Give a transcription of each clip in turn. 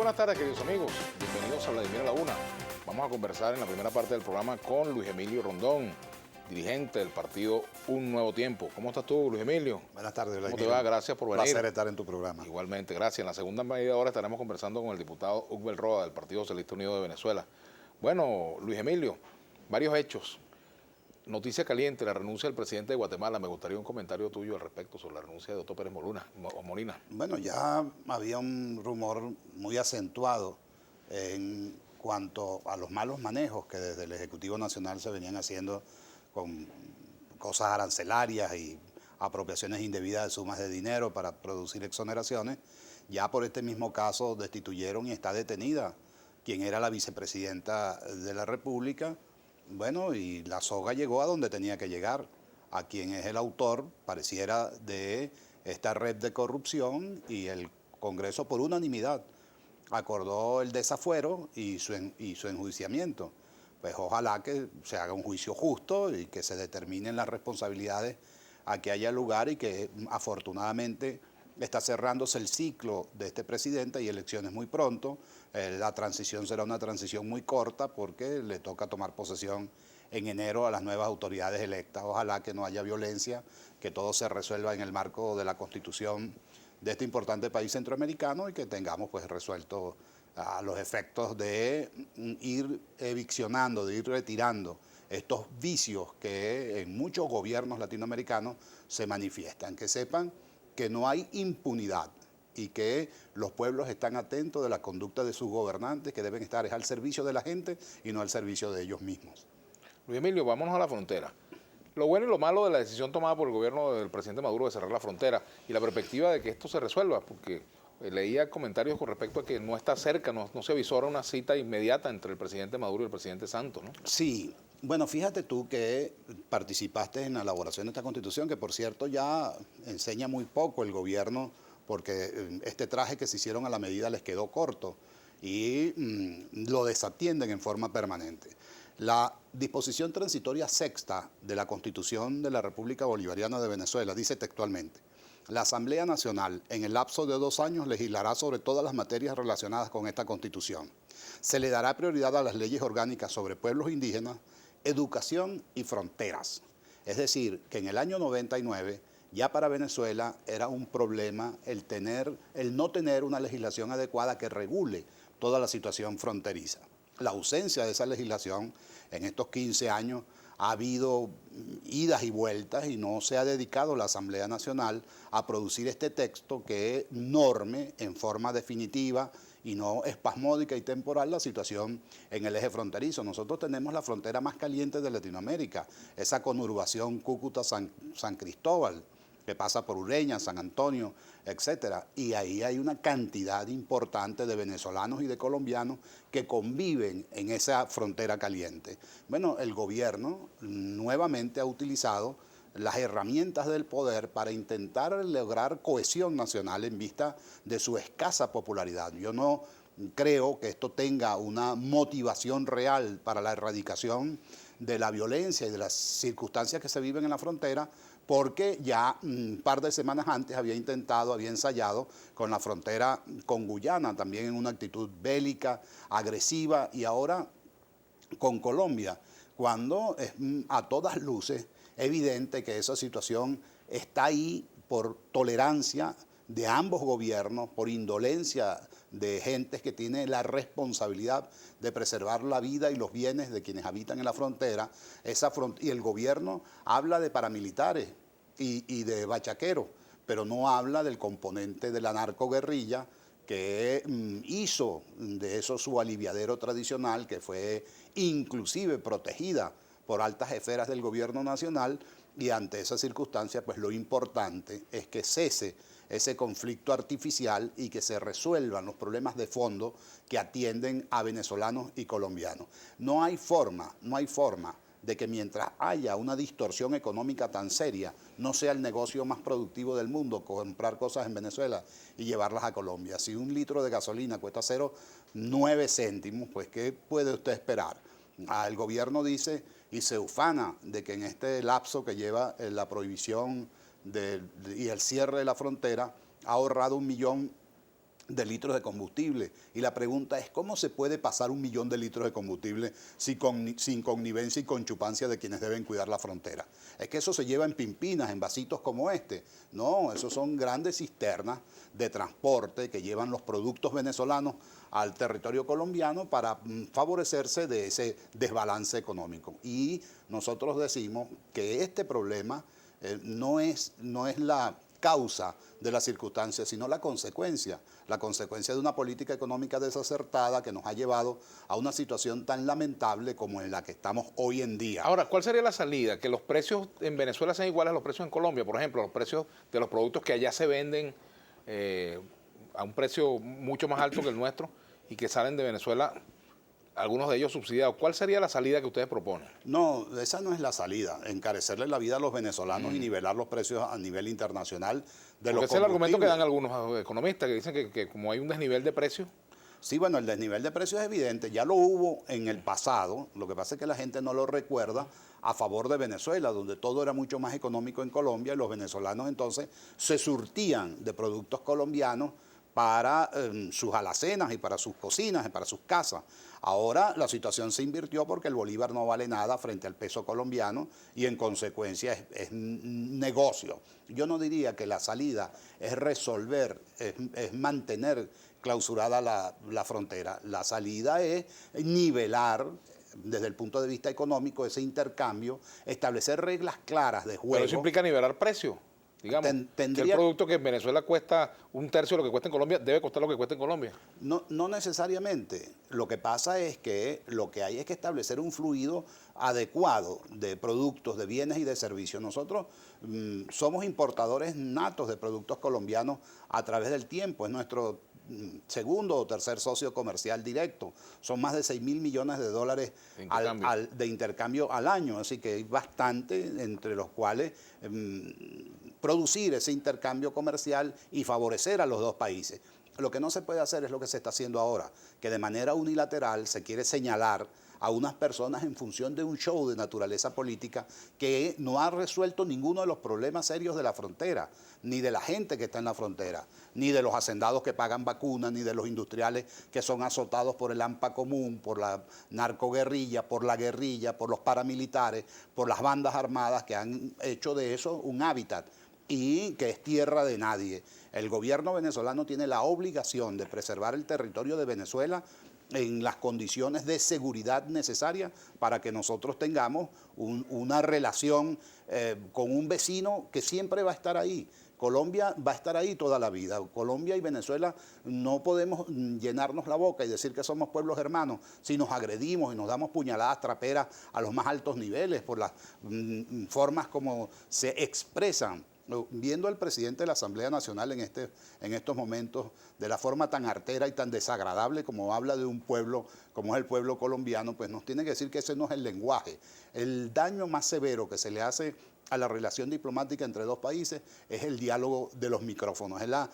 buenas tardes, queridos amigos. Bienvenidos a Vladimir a la Una. Vamos a conversar en la primera parte del programa con Luis Emilio Rondón, dirigente del partido Un Nuevo Tiempo. ¿Cómo estás tú, Luis Emilio? Buenas tardes, Vladimir. ¿Cómo te va? Gracias por venir. Un placer estar en tu programa. Igualmente, gracias. En la segunda media hora estaremos conversando con el diputado Ugbel Roa del Partido Socialista Unido de Venezuela. Bueno, Luis Emilio, varios hechos. Noticia caliente, la renuncia del presidente de Guatemala. Me gustaría un comentario tuyo al respecto sobre la renuncia de Otto Pérez Molina. Bueno, ya había un rumor muy acentuado en cuanto a los malos manejos que desde el Ejecutivo Nacional se venían haciendo con cosas arancelarias y apropiaciones indebidas de sumas de dinero para producir exoneraciones. Ya por este mismo caso destituyeron y está detenida quien era la vicepresidenta de la República. Bueno, y la soga llegó a donde tenía que llegar, a quien es el autor, pareciera, de esta red de corrupción, y el Congreso por unanimidad acordó el desafuero y su enjuiciamiento. Pues ojalá que se haga un juicio justo y que se determinen las responsabilidades a que haya lugar, y que afortunadamente está cerrándose el ciclo de este presidente y elecciones muy pronto. La transición será una transición muy corta porque le toca tomar posesión en enero a las nuevas autoridades electas. Ojalá que no haya violencia, que todo se resuelva en el marco de la Constitución de este importante país centroamericano, y que tengamos pues resuelto a los efectos de ir eviccionando, de ir retirando estos vicios que en muchos gobiernos latinoamericanos se manifiestan. Que sepan que no hay impunidad y que los pueblos están atentos de la conducta de sus gobernantes, que deben estar al servicio de la gente y no al servicio de ellos mismos. Luis Emilio, vámonos a la frontera. Lo bueno y lo malo de la decisión tomada por el gobierno del presidente Maduro de cerrar la frontera y la perspectiva de que esto se resuelva, porque leía comentarios con respecto a que no está cerca, no se avisora una cita inmediata entre el presidente Maduro y el presidente Santos, ¿no? Sí, bueno, fíjate tú que participaste en la elaboración de esta Constitución, que por cierto ya enseña muy poco el gobierno, porque este traje que se hicieron a la medida les quedó corto y lo desatienden en forma permanente. La disposición transitoria sexta de la Constitución de la República Bolivariana de Venezuela dice textualmente: la Asamblea Nacional, en el lapso de 2 años, legislará sobre todas las materias relacionadas con esta Constitución. Se le dará prioridad a las leyes orgánicas sobre pueblos indígenas, educación y fronteras. Es decir, que en el año 99 ya para Venezuela era un problema el no tener una legislación adecuada que regule toda la situación fronteriza. La ausencia de esa legislación en estos 15 años ha habido idas y vueltas, y no se ha dedicado la Asamblea Nacional a producir este texto que norme en forma definitiva y no espasmódica y temporal la situación en el eje fronterizo. Nosotros tenemos la frontera más caliente de Latinoamérica, esa conurbación Cúcuta-San Cristóbal, que pasa por Ureña, San Antonio, etcétera. Y ahí hay una cantidad importante de venezolanos y de colombianos que conviven en esa frontera caliente. Bueno, el gobierno nuevamente ha utilizado las herramientas del poder para intentar lograr cohesión nacional en vista de su escasa popularidad. Yo no creo que esto tenga una motivación real para la erradicación de la violencia y de las circunstancias que se viven en la frontera, porque ya un par de semanas antes había ensayado con la frontera con Guyana, también en una actitud bélica, agresiva, y ahora con Colombia, cuando es a todas luces evidente que esa situación está ahí por tolerancia de ambos gobiernos, por indolencia de gentes que tienen la responsabilidad de preservar la vida y los bienes de quienes habitan en la frontera. Y el gobierno habla de paramilitares y de bachaqueros, pero no habla del componente de la narcoguerrilla, que hizo de eso su aliviadero tradicional, que fue inclusive protegida por altas esferas del gobierno nacional. Y ante esa circunstancia, pues lo importante es que cese ese conflicto artificial y que se resuelvan los problemas de fondo que atienden a venezolanos y colombianos. No hay forma de que mientras haya una distorsión económica tan seria, no sea el negocio más productivo del mundo comprar cosas en Venezuela y llevarlas a Colombia. Si un litro de gasolina cuesta 0,9 céntimos, pues ¿qué puede usted esperar? El gobierno dice y se ufana de que en este lapso que lleva la prohibición y el cierre de la frontera ha ahorrado de litros de combustible. Y la pregunta es, ¿cómo se puede pasar 1 millón de litros de combustible sin connivencia y conchupancia de quienes deben cuidar la frontera? Es que eso se lleva en pimpinas, en vasitos como este. No, esos son grandes cisternas de transporte que llevan los productos venezolanos al territorio colombiano para favorecerse de ese desbalance económico. Y nosotros decimos que este problema no es la causa de las circunstancias, sino la consecuencia de una política económica desacertada que nos ha llevado a una situación tan lamentable como en la que estamos hoy en día. Ahora, ¿cuál sería la salida? Que los precios en Venezuela sean iguales a los precios en Colombia, por ejemplo, los precios de los productos que allá se venden a un precio mucho más alto que el nuestro y que salen de Venezuela, algunos de ellos subsidiados. ¿Cuál sería la salida que ustedes proponen? No, esa no es la salida, encarecerle la vida a los venezolanos y nivelar los precios a nivel internacional de los combustibles. Ese es el argumento que dan algunos economistas, que dicen que como hay un desnivel de precios. Sí, bueno, el desnivel de precios es evidente, ya lo hubo en el pasado, lo que pasa es que la gente no lo recuerda, a favor de Venezuela, donde todo era mucho más económico en Colombia y los venezolanos entonces se surtían de productos colombianos para sus alacenas y para sus cocinas y para sus casas. Ahora la situación se invirtió porque el bolívar no vale nada frente al peso colombiano y en consecuencia es un negocio. Yo no diría que la salida es resolver, es mantener clausurada la frontera. La salida es nivelar desde el punto de vista económico ese intercambio, establecer reglas claras de juego. Pero eso implica nivelar precios. Digamos, que el producto que en Venezuela cuesta 1/3 de lo que cuesta en Colombia debe costar lo que cuesta en Colombia. No necesariamente. Lo que pasa es que lo que hay es que establecer un fluido adecuado de productos, de bienes y de servicios. Nosotros somos importadores natos de productos colombianos a través del tiempo. Es nuestro segundo o tercer socio comercial directo. Son más de 6.000 millones de dólares de intercambio al año. Así que hay bastante entre los cuales producir ese intercambio comercial y favorecer a los dos países. Lo que no se puede hacer es lo que se está haciendo ahora, que de manera unilateral se quiere señalar a unas personas en función de un show de naturaleza política que no ha resuelto ninguno de los problemas serios de la frontera, ni de la gente que está en la frontera, ni de los hacendados que pagan vacunas, ni de los industriales que son azotados por el AMPA común, por la narcoguerrilla, por la guerrilla, por los paramilitares, por las bandas armadas que han hecho de eso un hábitat y que es tierra de nadie. El gobierno venezolano tiene la obligación de preservar el territorio de Venezuela en las condiciones de seguridad necesarias para que nosotros tengamos una relación con un vecino que siempre va a estar ahí. Colombia va a estar ahí toda la vida. Colombia y Venezuela no podemos llenarnos la boca y decir que somos pueblos hermanos si nos agredimos y nos damos puñaladas traperas a los más altos niveles por las formas como se expresan. Viendo al presidente de la Asamblea Nacional en estos momentos de la forma tan artera y tan desagradable como habla de un pueblo como es el pueblo colombiano, pues nos tiene que decir que ese no es el lenguaje. El daño más severo que se le hace a la relación diplomática entre dos países es el diálogo de los micrófonos, es la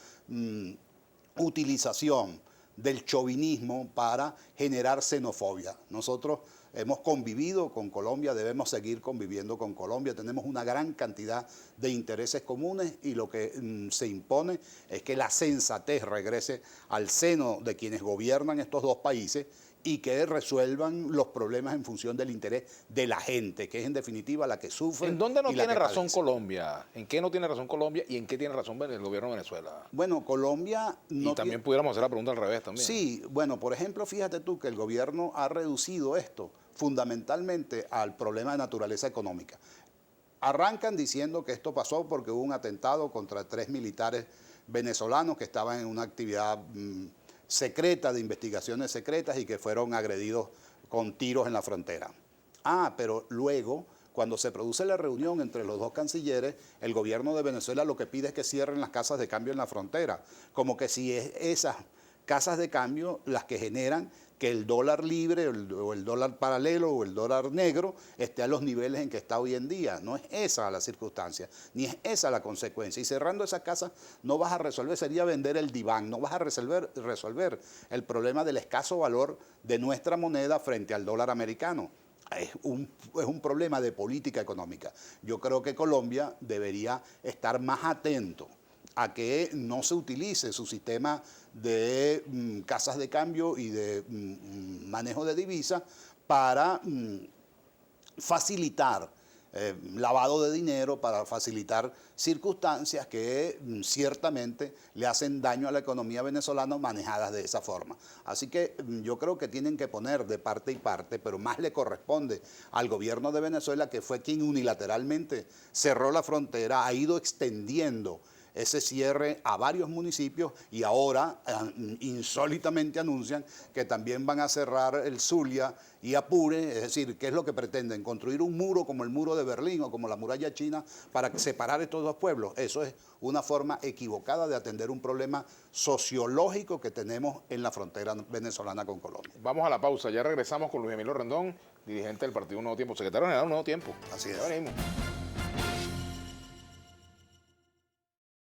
utilización del chauvinismo para generar xenofobia. Nosotros hemos convivido con Colombia, debemos seguir conviviendo con Colombia, tenemos una gran cantidad de intereses comunes y lo que se impone es que la sensatez regrese al seno de quienes gobiernan estos dos países y que resuelvan los problemas en función del interés de la gente, que es en definitiva la que sufre. ¿En dónde no tiene razón Colombia? ¿En qué no tiene razón Colombia y en qué tiene razón el gobierno de Venezuela? Bueno, Colombia no. Y también pudiéramos hacer la pregunta al revés también. Sí, bueno, por ejemplo, fíjate tú que el gobierno ha reducido esto fundamentalmente al problema de naturaleza económica. Arrancan diciendo que esto pasó porque hubo un atentado contra 3 militares venezolanos que estaban en una actividad secreta, de investigaciones secretas y que fueron agredidos con tiros en la frontera. Pero luego, cuando se produce la reunión entre los dos cancilleres, el gobierno de Venezuela lo que pide es que cierren las casas de cambio en la frontera, como que si es esas casas de cambio las que generan que el dólar libre o el dólar paralelo o el dólar negro esté a los niveles en que está hoy en día. No es esa la circunstancia, ni es esa la consecuencia. Y cerrando esas casas no vas a resolver, sería vender el diván, no vas a resolver el problema del escaso valor de nuestra moneda frente al dólar americano. Es un problema de política económica. Yo creo que Colombia debería estar más atento a que no se utilice su sistema de casas de cambio y de manejo de divisas para facilitar lavado de dinero, para facilitar circunstancias que ciertamente le hacen daño a la economía venezolana manejadas de esa forma. Así que yo creo que tienen que poner de parte y parte, pero más le corresponde al gobierno de Venezuela, que fue quien unilateralmente cerró la frontera, ha ido extendiendo ese cierre a varios municipios y ahora insólitamente anuncian que también van a cerrar el Zulia y Apure, es decir, ¿qué es lo que pretenden? Construir un muro como el muro de Berlín o como la muralla china para separar estos dos pueblos. Eso es una forma equivocada de atender un problema sociológico que tenemos en la frontera venezolana con Colombia. Vamos a la pausa, ya regresamos con Luis Emilio Rendón, dirigente del Partido Nuevo Tiempo, secretario general del Nuevo Tiempo. Así es. Ya venimos.